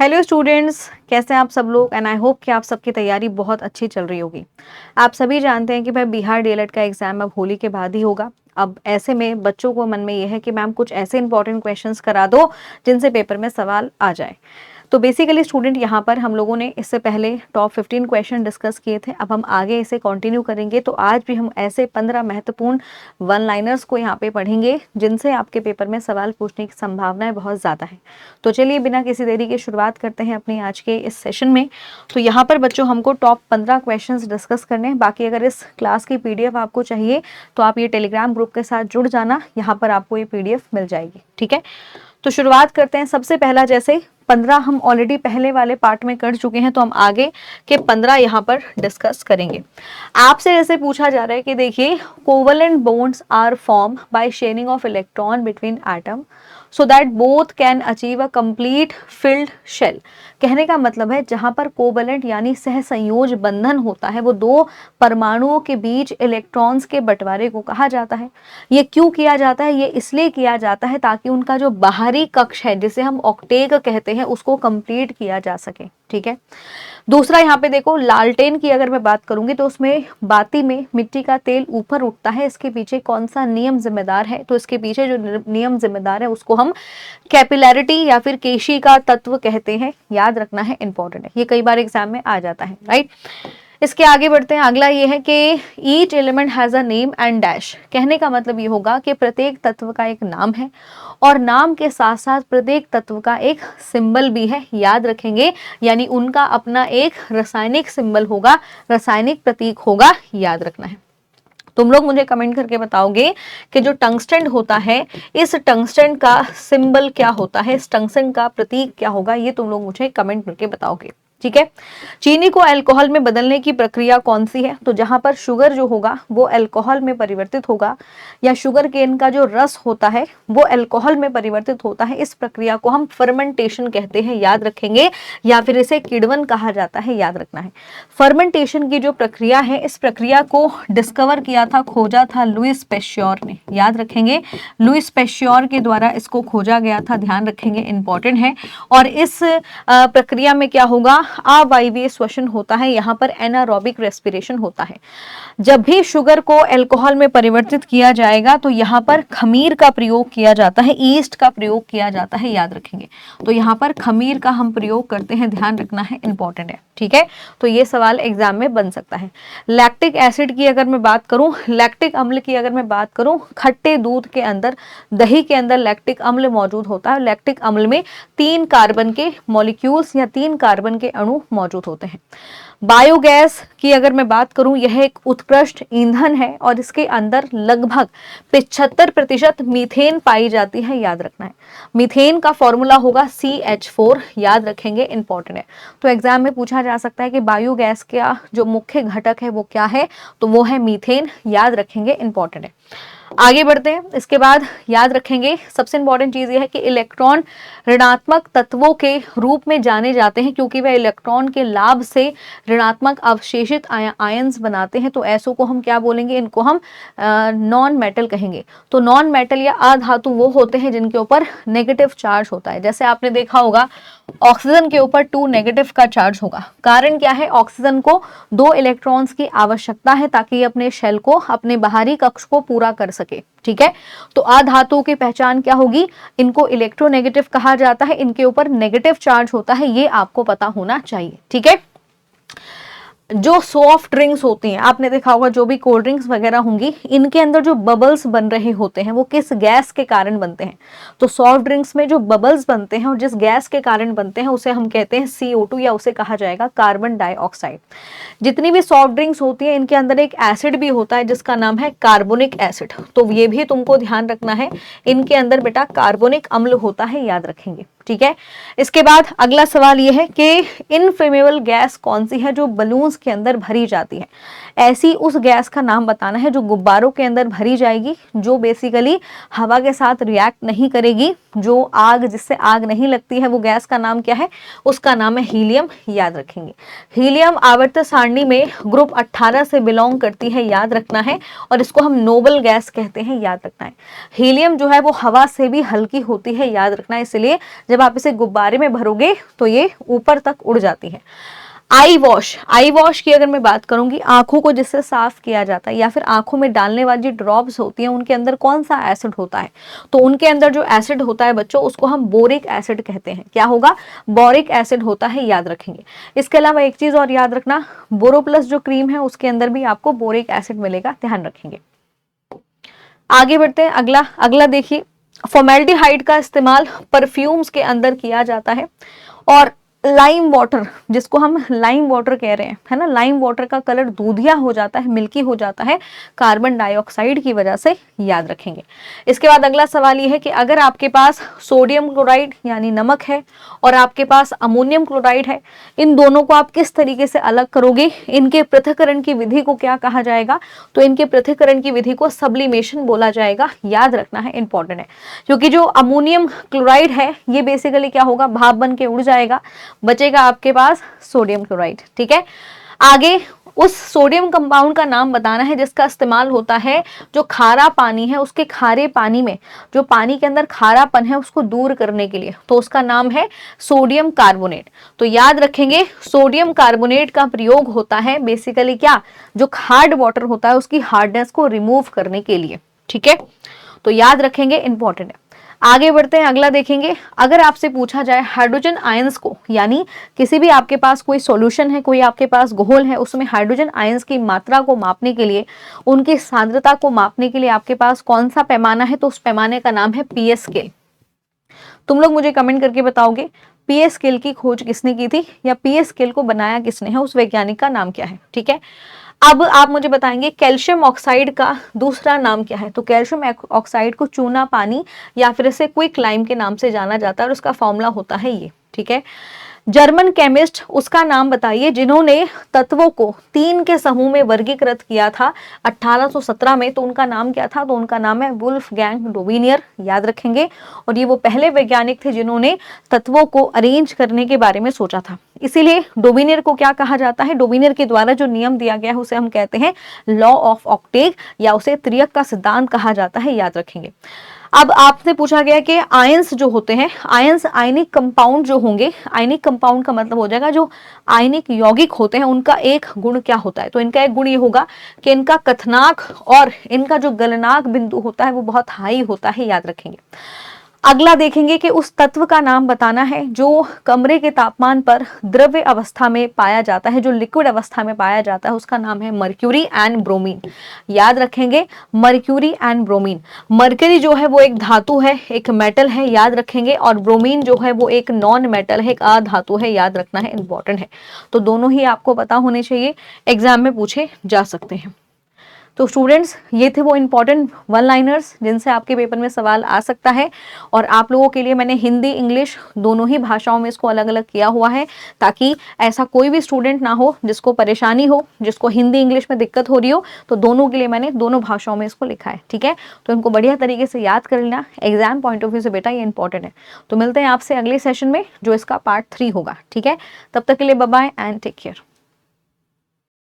Hello students, कैसे हैं आप सब लोग। एंड आई होप कि आप सबकी तैयारी बहुत अच्छी चल रही होगी। आप सभी जानते हैं कि भाई बिहार डीएलएड का एग्जाम अब होली के बाद ही होगा। अब ऐसे में बच्चों को मन में ये है कि मैम कुछ ऐसे इंपॉर्टेंट क्वेश्चंस करा दो जिनसे पेपर में सवाल आ जाए। तो बेसिकली स्टूडेंट यहाँ पर हम लोगों ने इससे पहले टॉप 15 क्वेश्चन डिस्कस किए थे। अब हम आगे इसे कंटिन्यू करेंगे। तो आज भी हम ऐसे 15 महत्वपूर्ण वन लाइनर्स को यहाँ पे पढ़ेंगे जिनसे आपके पेपर में सवाल पूछने की संभावनाएं बहुत ज़्यादा है। तो चलिए बिना किसी देरी के शुरुआत करते हैं अपनी आज के इस सेशन में। तो यहाँ पर बच्चों हमको टॉप 15 क्वेश्चन डिस्कस करने हैं। बाकी अगर इस क्लास की PDF आपको चाहिए तो आप ये टेलीग्राम ग्रुप के साथ जुड़ जाना, यहाँ पर आपको ये PDF मिल जाएगी। ठीक है, तो शुरुआत करते हैं। सबसे पहला, जैसे 15 हम ऑलरेडी पहले वाले पार्ट में कर चुके हैं, तो हम आगे के 15 यहाँ पर डिस्कस करेंगे। आपसे जैसे पूछा जा रहा है कि देखिए, covalent bonds are form by sharing of electron between atom so that both can achieve a complete filled shell. कहने का मतलब है जहां पर कोवलेंट यानी सहसंयोज बंधन होता है वो दो परमाणुओं के बीच इलेक्ट्रॉन्स के बंटवारे को कहा जाता है। ये क्यों किया जाता है? ये इसलिए किया जाता है ताकि उनका जो बाहरी कक्ष है जिसे हम ऑक्टेट कहते हैं उसको कंप्लीट किया जा सके। ठीक है, दूसरा यहाँ पे देखो, लालटेन की अगर मैं बात करूंगी तो उसमें बाती में मिट्टी का तेल ऊपर उठता है। इसके पीछे कौन सा नियम जिम्मेदार है? तो इसके पीछे जो नियम जिम्मेदार है उसको हम कैपिलैरिटी या फिर केशी का तत्व कहते हैं। याद रखना है, इंपॉर्टेंट है, ये कई बार एग्जाम में आ जाता है। राइट, इसके आगे बढ़ते हैं। अगला ये है कि each element has a name and dash. कहने का मतलब ये होगा कि प्रत्येक तत्व का एक नाम है और नाम के साथ साथ प्रत्येक तत्व का एक सिंबल भी है। याद रखेंगे, यानी उनका अपना एक रासायनिक सिंबल होगा, रासायनिक प्रतीक होगा। याद रखना है। तुम लोग मुझे कमेंट करके बताओगे कि जो टंगस्टन होता है, इस टंगस्टन का सिंबल क्या होता है, इस टंगस्टन का प्रतीक क्या होगा, ये तुम लोग मुझे कमेंट करके बताओगे। ठीक है, चीनी को अल्कोहल में बदलने की प्रक्रिया कौन सी है? तो जहां पर शुगर जो होगा वो अल्कोहल में परिवर्तित होगा, या शुगर केन का जो रस होता है वो अल्कोहल में परिवर्तित होता है। इस प्रक्रिया को हम फर्मेंटेशन कहते हैं। याद रखेंगे, या फिर इसे किण्वन कहा जाता है। याद रखना है, फर्मेंटेशन की जो प्रक्रिया है, इस प्रक्रिया को डिस्कवर किया था, खोजा था लुइस पैश्योर ने। याद रखेंगे, लुइस पैश्योर के द्वारा इसको खोजा गया था। ध्यान रखेंगे, इंपॉर्टेंट है। और इस प्रक्रिया में क्या होगा? अवायवीय श्वसन होता है, यहाँ पर एनारोबिक रेस्पिरेशन होता है। जब भी शुगर को अल्कोहल में परिवर्तित किया जाएगा तो यहाँ पर खमीर का प्रयोग किया जाता है, ईस्ट का प्रयोग किया जाता है। याद रखेंगे, तो यहाँ पर खमीर का हम प्रयोग करते हैं। ध्यान रखना है, इंपॉर्टेंट है। ठीक है, तो ये सवाल एग्जाम में बन सकता है। लैक्टिक एसिड की अगर मैं बात करूं, लैक्टिक अम्ल की अगर मैं बात करूं, खट्टे दूध के अंदर, दही के अंदर लैक्टिक अम्ल मौजूद होता है। लैक्टिक अम्ल में 3 कार्बन के मॉलिक्यूल्स या 3 कार्बन के अणु मौजूद होते हैं। बायोगैस की अगर मैं बात करूं, यह एक उत्कृष्ट ईंधन है और इसके अंदर लगभग 75% मीथेन पाई जाती है। याद रखना है, मीथेन का फॉर्मूला होगा CH4। याद रखेंगे, इंपॉर्टेंट है। तो एग्जाम में पूछा जा सकता है कि बायोगैस का जो मुख्य घटक है वो क्या है? तो वो है मीथेन। याद रखेंगे, इंपॉर्टेंट है। आगे बढ़ते हैं। इसके बाद याद रखेंगे, सबसे इंपॉर्टेंट चीज ये है कि इलेक्ट्रॉन ऋणात्मक तत्वों के रूप में जाने जाते हैं क्योंकि वे इलेक्ट्रॉन के लाभ से ऋणात्मक अवशेषित आयंस बनाते हैं। तो ऐसों को हम क्या बोलेंगे? इनको हम नॉन मेटल कहेंगे। तो नॉन मेटल या अधातु वो होते हैं जिनके ऊपर नेगेटिव चार्ज होता है। जैसे आपने देखा होगा, ऑक्सीजन के ऊपर 2 नेगेटिव का चार्ज होगा। कारण क्या है? ऑक्सीजन को 2 इलेक्ट्रॉन्स की आवश्यकता है ताकि ये अपने शेल को, अपने बाहरी कक्ष को पूरा कर सके। ठीक है, तो अधातुओं की पहचान क्या होगी? इनको इलेक्ट्रोनेगेटिव कहा जाता है, इनके ऊपर नेगेटिव चार्ज होता है, ये आपको पता होना चाहिए। ठीक है, जो सॉफ्ट ड्रिंक्स होती हैं, आपने देखा होगा जो भी कोल्ड ड्रिंक्स वगैरह होंगी, इनके अंदर जो बबल्स बन रहे होते हैं वो किस गैस के कारण बनते हैं? तो सॉफ्ट ड्रिंक्स में जो बबल्स बनते हैं और जिस गैस के कारण बनते हैं उसे हम कहते हैं CO2 या उसे कहा जाएगा कार्बन डाइऑक्साइड। जितनी भी सॉफ्ट ड्रिंक्स होती है इनके अंदर एक एसिड भी होता है जिसका नाम है कार्बोनिक एसिड। तो ये भी तुमको ध्यान रखना है, इनके अंदर बेटा कार्बोनिक अम्ल होता है। याद रखेंगे। ठीक है, इसके बाद अगला सवाल यह है कि इनफ्लेमेबल गैस कौन सी है जो बलून्स के अंदर भरी जाती है? ऐसी उस गैस का नाम बताना है जो गुब्बारों के अंदर भरी जाएगी, जो बेसिकली हवा के साथ रिएक्ट नहीं करेगी, जो आग, जिससे आग नहीं लगती है। वो गैस का नाम क्या है? उसका नाम है हीलियम। याद रखेंगे, हीलियम आवर्त सारणी में ग्रुप 18 से बिलोंग करती है। याद रखना है, और इसको हम नोबल गैस कहते हैं। याद रखना है, हीलियम जो है वो हवा से भी हल्की होती है। याद रखना है, इसलिए जब आप इसे गुब्बारे में भरोगे तो ये ऊपर तक उड़ जाती है। आई वॉश की अगर मैं बात करूंगी, आंखों को जिससे साफ किया जाता है या फिर आंखों में डालने वाली जो ड्रॉप्स होती हैं उनके अंदर कौन सा एसिड होता है, तो उनके अंदर जो एसिड होता है बच्चों उसको हम बोरिक एसिड कहते हैं। क्या होगा? बोरिक एसिड होता है, याद रखेंगे। इसके अलावा एक चीज और याद रखना, बोरोप्लस जो क्रीम है उसके अंदर भी आपको बोरिक एसिड मिलेगा, ध्यान रखेंगे। आगे बढ़ते हैं, अगला देखिए, फॉर्मेल्डिहाइड का इस्तेमाल परफ्यूम्स के अंदर किया जाता है। और लाइम वाटर, जिसको हम लाइम वाटर कह रहे हैं, है ना, लाइम वाटर का कलर दूधिया हो जाता है, मिल्की हो जाता है कार्बन डाइऑक्साइड की वजह से, याद रखेंगे। इसके बाद अगला सवाल ये है कि अगर आपके पास सोडियम क्लोराइड यानी नमक है और आपके पास अमोनियम क्लोराइड है, इन दोनों को आप किस तरीके से अलग करोगे, इनके पृथक्करण की विधि को क्या कहा जाएगा, तो इनके पृथक्करण की विधि को सब्लिमेशन बोला जाएगा, याद रखना है, इंपॉर्टेंट है। क्योंकि जो अमोनियम क्लोराइड है ये बेसिकली क्या होगा, भाप बन के उड़ जाएगा, बचेगा आपके पास सोडियम क्लोराइड। ठीक है, आगे उस सोडियम कंपाउंड का नाम बताना है जिसका इस्तेमाल होता है जो खारा पानी है उसके खारे पानी में, जो पानी के अंदर खारापन है उसको दूर करने के लिए, तो उसका नाम है सोडियम कार्बोनेट। तो याद रखेंगे, सोडियम कार्बोनेट का प्रयोग होता है बेसिकली क्या, जो हार्ड वाटर होता है उसकी हार्डनेस को रिमूव करने के लिए। ठीक है, तो याद रखेंगे, इंपॉर्टेंट है। आगे बढ़ते हैं, अगला देखेंगे, अगर आपसे पूछा जाए हाइड्रोजन आयंस को, यानी किसी भी आपके पास कोई सॉल्यूशन है, कोई आपके पास घोल है, उसमें हाइड्रोजन आयंस की मात्रा को मापने के लिए, उनकी सांद्रता को मापने के लिए आपके पास कौन सा पैमाना है, तो उस पैमाने का नाम है पीएस स्केल। तुम लोग मुझे कमेंट करके बताओगे पीएस स्केल की खोज किसने की थी या पीएस स्केल को बनाया किसने है, उस वैज्ञानिक का नाम क्या है। ठीक है, अब आप मुझे बताएंगे कैल्शियम ऑक्साइड का दूसरा नाम क्या है, तो कैल्शियम ऑक्साइड को चूना पानी या फिर इसे क्विक लाइम के नाम से जाना जाता है और उसका फॉर्मूला होता है ये। ठीक है, जर्मन केमिस्ट, उसका नाम बताइए जिन्होंने तत्वों को 3 के समूह में वर्गीकृत किया था 1817 में, तो उनका नाम क्या था, तो उनका नाम है वुल्फगैंग डोबिनियर, याद रखेंगे। और ये वो पहले वैज्ञानिक थे जिन्होंने तत्वों को अरेंज करने के बारे में सोचा था, इसीलिए डोबिनियर को क्या कहा जाता है, डोबिनियर के द्वारा जो नियम दिया गया है उसे हम कहते हैं लॉ ऑफ ऑक्टेट या उसे त्रियक का सिद्धांत कहा जाता है, याद रखेंगे। अब आपसे पूछा गया कि आयंस जो होते हैं, आयंस आयनिक कंपाउंड जो होंगे, आयनिक कंपाउंड का मतलब हो जाएगा जो आयनिक यौगिक होते हैं उनका एक गुण क्या होता है, तो इनका एक गुण ये होगा कि इनका कथनांक और इनका जो गलनांक बिंदु होता है वो बहुत हाई होता है, याद रखेंगे। अगला देखेंगे कि उस तत्व का नाम बताना है जो कमरे के तापमान पर द्रव्य अवस्था में पाया जाता है, जो लिक्विड अवस्था में पाया जाता है, उसका नाम है मर्क्यूरी एंड ब्रोमीन, याद रखेंगे, मर्क्यूरी एंड ब्रोमीन। मर्क्यूरी जो है वो एक धातु है, एक मेटल है, याद रखेंगे, और ब्रोमीन जो है वो एक नॉन मेटल है, एक अधातु है, याद रखना है, इंपॉर्टेंट है। तो दोनों ही आपको पता होने चाहिए, एग्जाम में पूछे जा सकते हैं। तो स्टूडेंट्स, ये थे वो इंपॉर्टेंट वन लाइनर्स जिनसे आपके पेपर में सवाल आ सकता है। और आप लोगों के लिए मैंने हिंदी इंग्लिश दोनों ही भाषाओं में इसको अलग अलग किया हुआ है, ताकि ऐसा कोई भी स्टूडेंट ना हो जिसको परेशानी हो, जिसको हिंदी इंग्लिश में दिक्कत हो रही हो, तो दोनों के लिए मैंने दोनों भाषाओं में इसको लिखा है। ठीक है, तो इनको बढ़िया तरीके से याद कर लेना, एग्जाम पॉइंट ऑफ व्यू से बेटा ये इंपॉर्टेंट है। तो मिलते हैं आपसे अगले सेशन में जो इसका पार्ट 3 होगा। ठीक है, तब तक के लिए bye bye and take care.